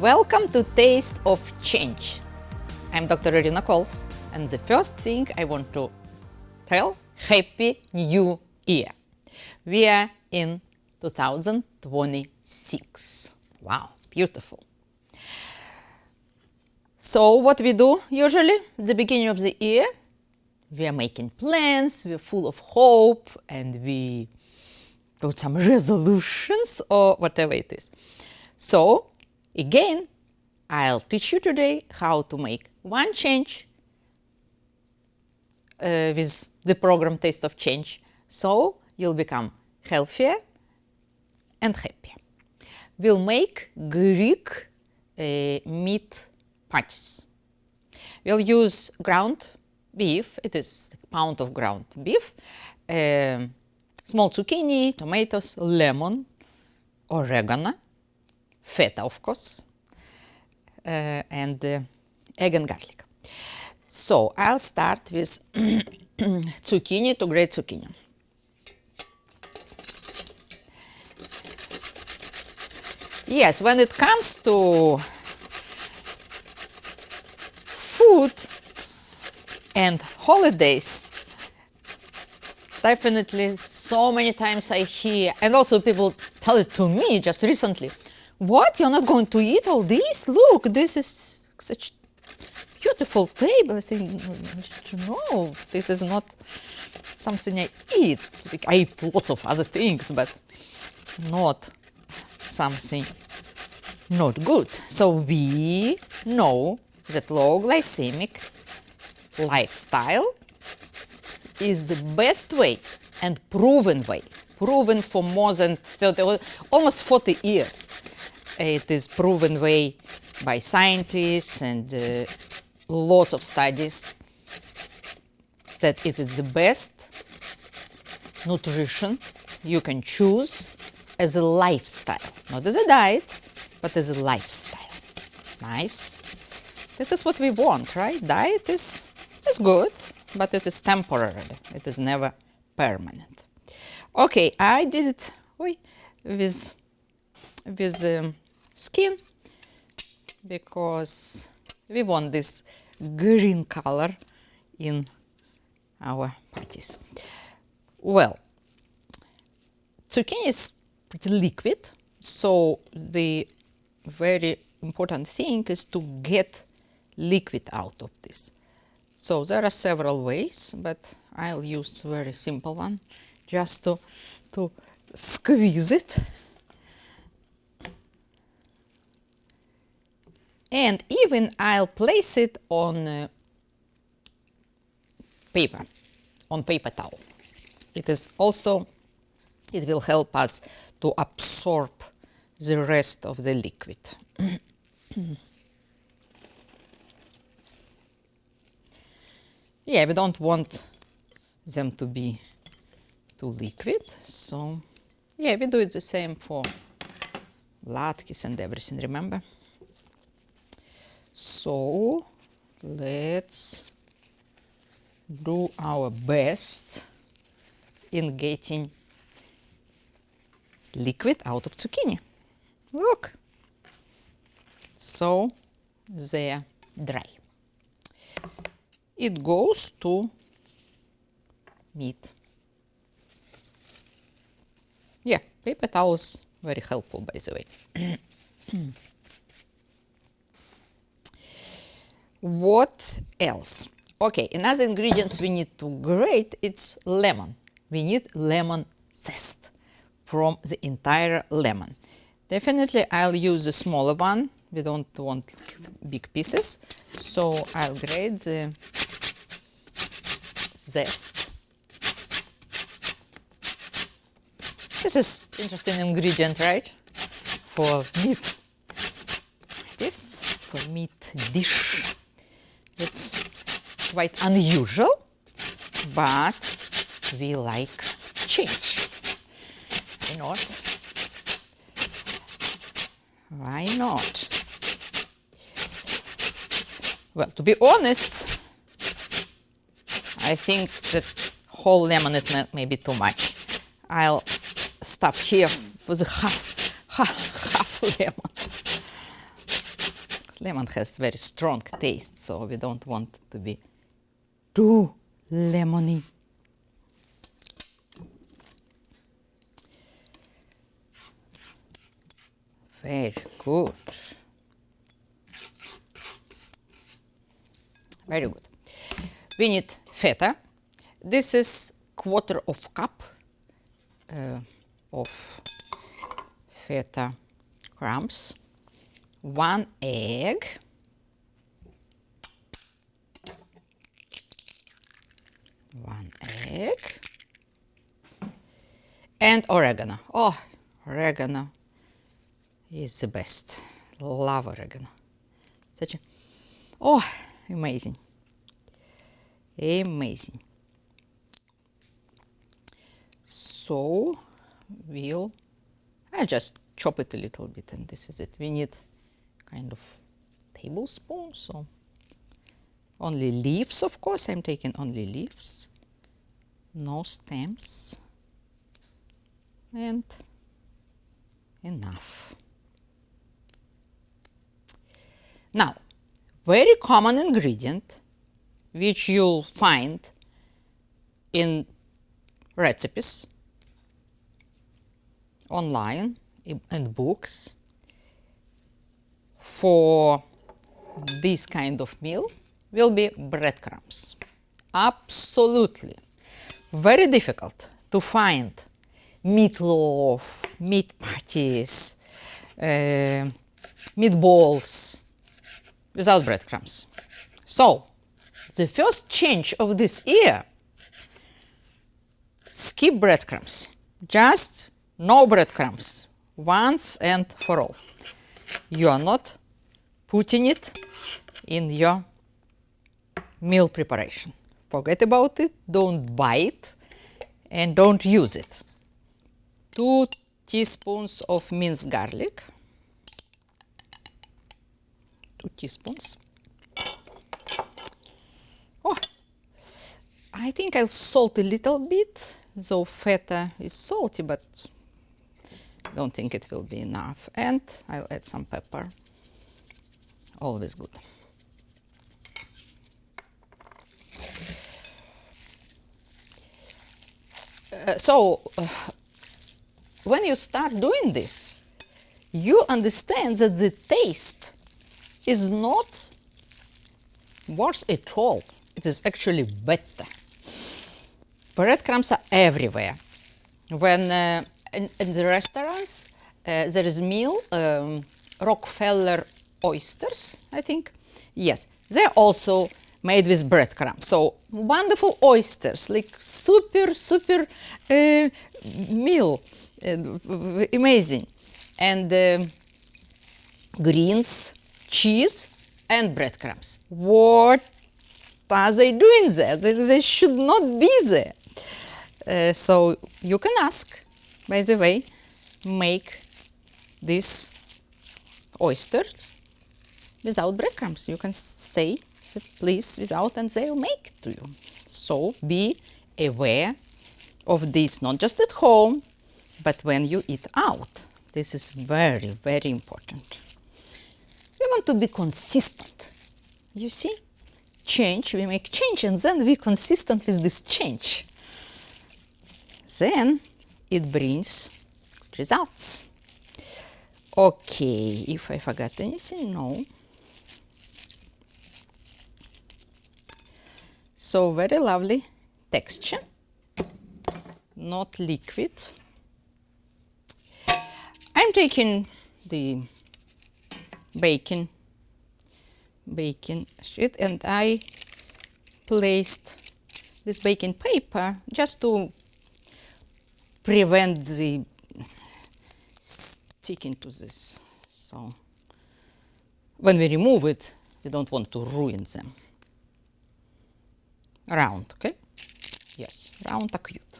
Welcome to Taste of Change. I'm Dr. Irina Kols, and the first thing I want to tell, Happy New Year. We are in 2026. Wow, beautiful. So what we do usually at the beginning of the year, we are making plans, we're full of hope, and we put some resolutions or whatever it is. So again, I'll teach you today how to make one change with the program Taste of Change, so you'll become healthier and happier. We'll make Greek meat patties. We'll use ground beef, it is a pound of ground beef, small zucchini, tomatoes, lemon, oregano, feta of course, and egg and garlic. So I'll start with zucchini, to grate zucchini. Yes, when it comes to food and holidays, definitely so many times I hear, and also people tell it to me just recently, what, you're not going to eat all this? Look, this is such beautiful table. I say, no, this is not something I eat. I eat lots of other things, but not something not good. So we know that low glycemic lifestyle is the best way and proven for more than 30, almost 40 years. It is proven way by scientists and lots of studies that it is the best nutrition you can choose as a lifestyle, not as a diet, but as a lifestyle. Nice. This is what we want, right? Diet is good, but it is temporary. It is never permanent. Okay, I did it with skin because we want this green color in our patties. Well, zucchini is pretty liquid, so the very important thing is to get liquid out of this. So there are several ways, but I'll use a very simple one, just to squeeze it. And even I'll place it on paper towel. It will help us to absorb the rest of the liquid. Yeah, we don't want them to be too liquid, so yeah, we do it the same for latkes and everything, remember? So let's do our best in getting liquid out of zucchini. Look, so they're dry. It goes to meat. Yeah, paper towels, very helpful, by the way. What else? Okay, another ingredients we need to grate, it's lemon. We need lemon zest from the entire lemon. Definitely I'll use a smaller one. We don't want big pieces. So I'll grate the zest. This is interesting ingredient, right? For meat. This for meat dish. It's quite unusual, but we like change. Why not? Why not? Well, to be honest, I think that whole lemon it may be too much. I'll stop here with half lemon. lemon has very strong taste, so we don't want it to be too lemony. Very good. Very good. We need feta. This is 1/4 cup of feta crumbs, 1 egg, and oregano. Oh, oregano is the best. Love oregano. Such a, oh, amazing. Amazing. So I'll just chop it a little bit, and this is it. We need kind of tablespoon, so only leaves, of course. I'm taking only leaves, no stems, and enough. Now, very common ingredient which you'll find in recipes online and books for this kind of meal will be breadcrumbs. Absolutely. Very difficult to find meatloaf, meat patties, meatballs without breadcrumbs. So, the first change of this year, skip breadcrumbs. Just no breadcrumbs, once and for all. You are not putting it in your meal preparation. Forget about it, don't buy it, and don't use it. 2 teaspoons of minced garlic. 2 teaspoons. Oh, I think I'll salt a little bit, though feta is salty, but I don't think it will be enough. And I'll add some pepper. Always good. When you start doing this, you understand that the taste is not worse at all. It is actually better. Breadcrumbs are everywhere. When in the restaurants there is meal, Rockefeller oysters, I think. Yes, they're also made with breadcrumbs. So wonderful oysters, like super meal, amazing. And greens, cheese, and breadcrumbs. What are they doing there? They should not be there. So you can ask, by the way, make these oysters without breadcrumbs. You can say, please, without, and they'll make it to you. So be aware of this, not just at home, but when you eat out. This is very, very important. We want to be consistent. You see? Change, we make change, and then we're consistent with this change. Then it brings good results. Okay, if I forgot anything, no. So very lovely texture, not liquid. I'm taking the baking sheet, and I placed this baking paper just to prevent the sticking to this. So when we remove it, we don't want to ruin them. Round, okay? Yes, round are cute.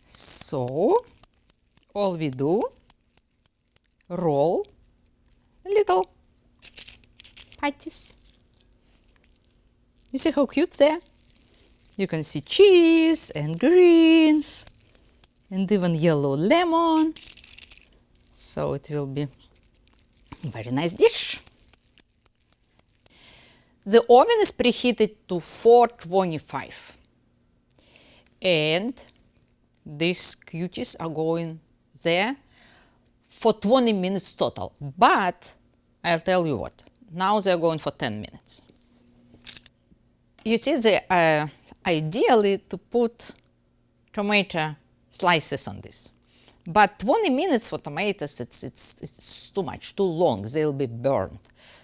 So all we do, roll little patties. You see how cute they are? You can see cheese and greens and even yellow lemon. So it will be Very nice dish. The oven is preheated to 425. And these cuties are going there for 20 minutes total. But I'll tell you what, now they're going for 10 minutes. You see, the ideally to put tomato slices on this. But 20 minutes for tomatoes, it's too much, too long. They'll be burned.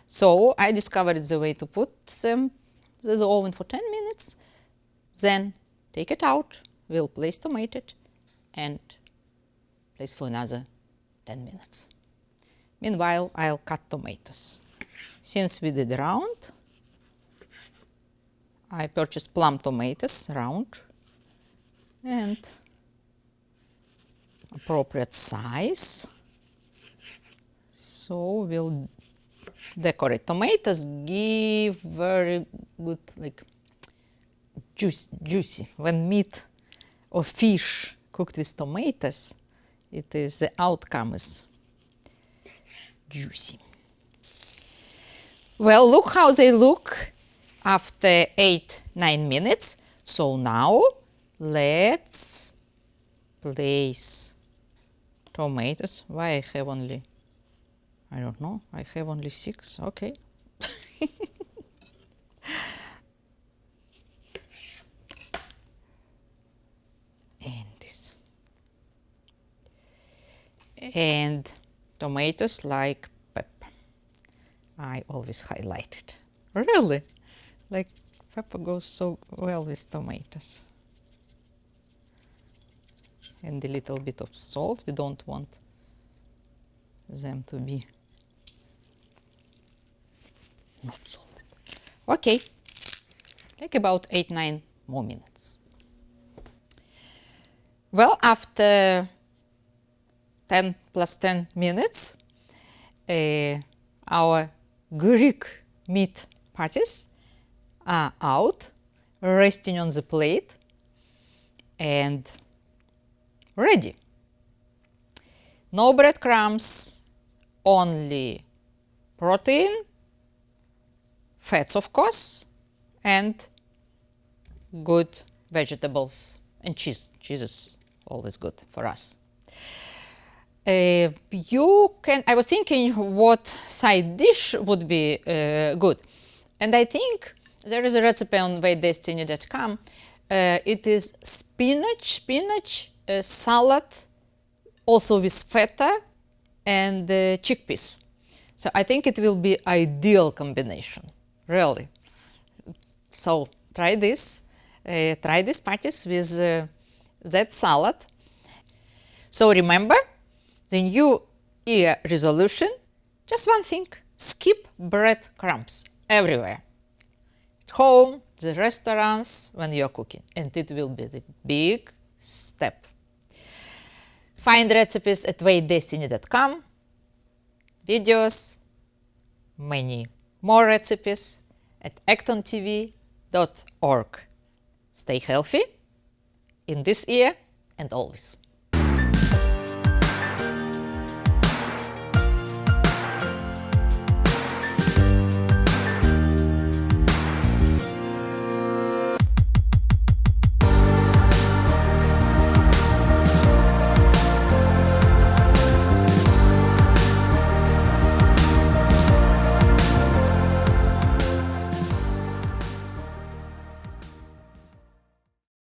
So I discovered the way to put them in the oven for 10 minutes. Then take it out. We'll place tomato and place for another 10 minutes. Meanwhile, I'll cut tomatoes. Since we did round, I purchased plum tomatoes, round, and appropriate size. So we'll decorate. Tomatoes give very good, like, juicy. When meat or fish cooked with tomatoes, the outcome is juicy. Well, look how they look after 8-9 minutes. So now let's place tomatoes. Why I have only, I don't know, I have only 6, okay. And this. And tomatoes like pepper. I always highlight it. Really? Like pepper goes so well with tomatoes. And a little bit of salt. We don't want them to be not salted. Okay, take about 8-9 more minutes. Well, after 10 plus 10 minutes, our Greek meat patties are out, resting on the plate and ready. No breadcrumbs, only protein, fats of course, and good vegetables and cheese. Cheese is always good for us. You can, I was thinking what side dish would be good. And I think there is a recipe on weightdestiny.com. It is spinach salad, also with feta and chickpeas. So I think it will be ideal combination, really. So try this. Try these patties with that salad. So remember, the new year resolution, just one thing, skip breadcrumbs everywhere. At home, the restaurants, when you're cooking, and it will be the big step. Find recipes at weightdestiny.com, videos, many more recipes at ActonTV.org. Stay healthy in this year and always.